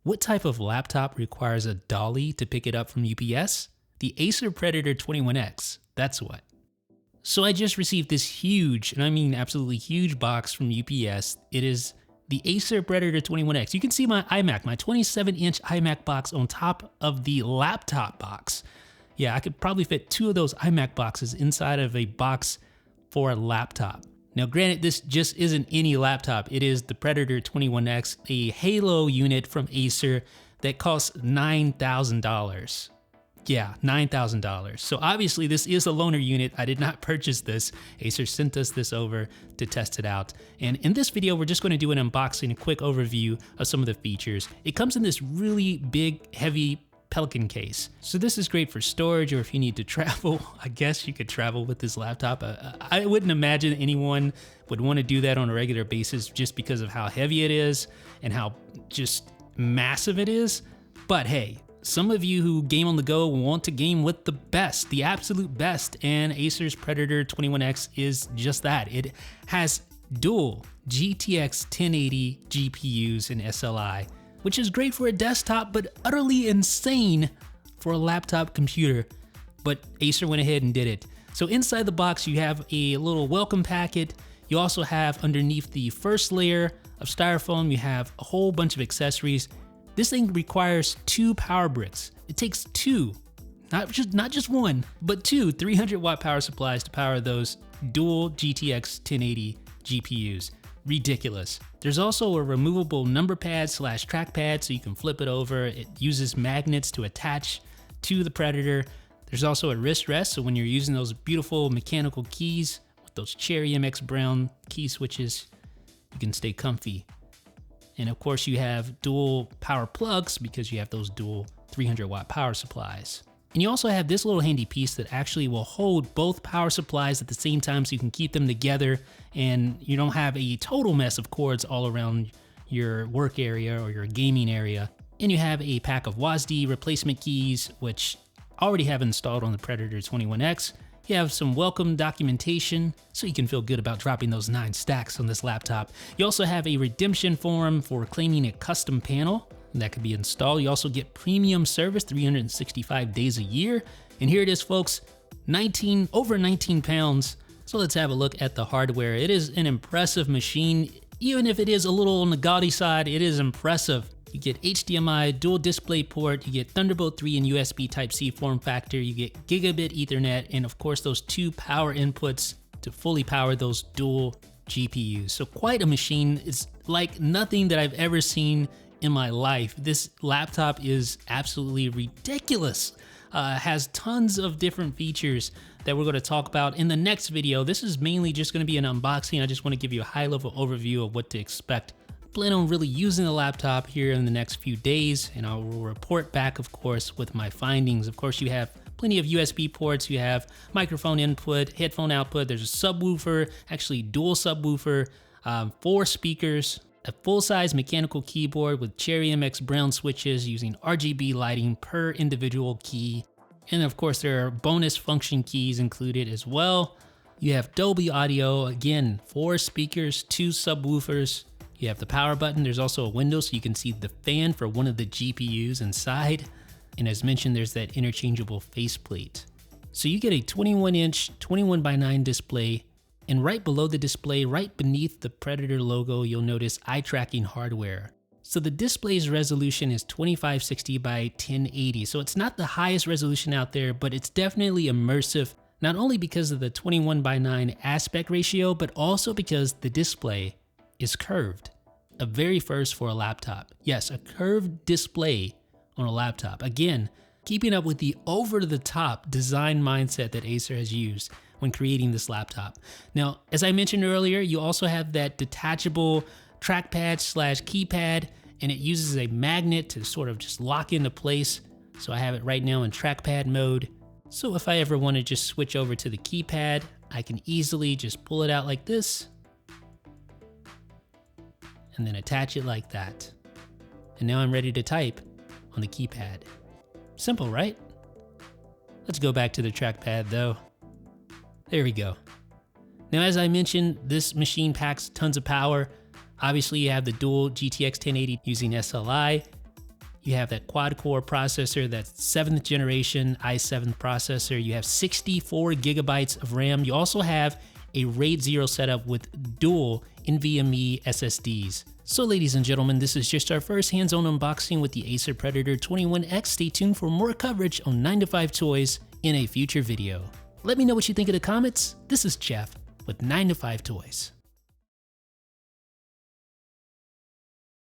What type of laptop requires a dolly to pick it up from UPS? The Acer Predator 21X, that's what. So I just received this huge, and I mean absolutely huge box from UPS. It is the Acer Predator 21X. You can see my iMac, my 27-inch iMac box on top of the laptop box. Yeah, I could probably fit 2 of those iMac boxes inside of a box for a laptop. Now granted, this just isn't any laptop. It is the Predator 21X, a Halo unit from Acer that costs $9,000. Yeah, $9,000. So obviously this is a loaner unit. I did not purchase this. Acer sent us this over to test it out. And in this video, we're just going to do an unboxing, a quick overview of some of the features. It comes in this really big, heavy Pelican case. So this is great for storage, or if you need to travel. I guess you could travel with this laptop. I wouldn't imagine anyone would want to do that on a regular basis just because of how heavy it is and how just massive it is. But hey, some of you who game on the go want to game with the best, the absolute best, and Acer's Predator 21X is just that. It has dual GTX 1080 GPUs in SLI, which is great for a desktop, but utterly insane for a laptop computer. But Acer went ahead and did it. So inside the box, you have a little welcome packet. You also have underneath the first layer of styrofoam, you have a whole bunch of accessories. This thing requires 2 power bricks. It takes 2, not just 1, but 2 300-watt power supplies to power those dual GTX 1080 GPUs. Ridiculous. There's also a removable number pad / trackpad, so you can flip it over. It uses magnets to attach to the Predator. There's also a wrist rest, so when you're using those beautiful mechanical keys with those cherry MX brown key switches, you can stay comfy. And of course you have dual power plugs because you have those dual 300-watt power supplies. And you also have this little handy piece that actually will hold both power supplies at the same time, so you can keep them together and you don't have a total mess of cords all around your work area or your gaming area. And you have a pack of WASD replacement keys, which I already have installed on the Predator 21X. You have some welcome documentation, so you can feel good about dropping those 9 stacks on this laptop. You also have a redemption form for claiming a custom panel that could be installed. You also get premium service 365 days a year. And here it is, folks, over 19 pounds. So let's have a look at the hardware. It is an impressive machine. Even if it is a little on the gaudy side, it is impressive. You get HDMI, dual display port, you get Thunderbolt 3 and USB Type-C form factor, you get gigabit Ethernet, and of course those 2 power inputs to fully power those dual GPUs. So quite a machine. It's like nothing that I've ever seen in my life. This laptop is absolutely ridiculous. Has tons of different features that we're going to talk about in the next video. This is mainly just going to be an unboxing. I just want to give you a high-level overview of what to expect. Plan on really using the laptop here in the next few days, and I will report back, of course, with my findings. Of course, you have plenty of USB ports, you have microphone input, headphone output, there's a subwoofer, actually dual subwoofer, 4 speakers, a full-size mechanical keyboard with Cherry MX brown switches using RGB lighting per individual key. And of course, there are bonus function keys included as well. You have Dolby Audio, again, 4 speakers, 2 subwoofers. You have the power button. There's also a window so you can see the fan for one of the GPUs inside. And as mentioned, there's that interchangeable faceplate. So you get a 21-inch, 21:9 display. And right below the display, right beneath the Predator logo, you'll notice eye tracking hardware. So the display's resolution is 2560 by 1080. So it's not the highest resolution out there, but it's definitely immersive, not only because of the 21:9 aspect ratio, but also because the display is curved. A very first for a laptop. Yes, a curved display on a laptop. Again, keeping up with the over-the-top design mindset that Acer has used when creating this laptop. Now, as I mentioned earlier, you also have that detachable trackpad / keypad, and it uses a magnet to sort of just lock into place. So I have it right now in trackpad mode. So if I ever want to just switch over to the keypad, I can easily just pull it out like this, and then attach it like that. And now I'm ready to type on the keypad. Simple, right? Let's go back to the trackpad though. There we go. Now, as I mentioned, this machine packs tons of power. Obviously, you have the dual GTX 1080 using SLI. You have that quad-core processor, that 7th generation i7 processor. You have 64 gigabytes of RAM. You also have a RAID 0 setup with dual NVMe SSDs. So ladies and gentlemen, this is just our first hands-on unboxing with the Acer Predator 21X. Stay tuned for more coverage on 9 to 5 Toys in a future video. Let me know what you think in the comments. This is Jeff with 9 to 5 Toys.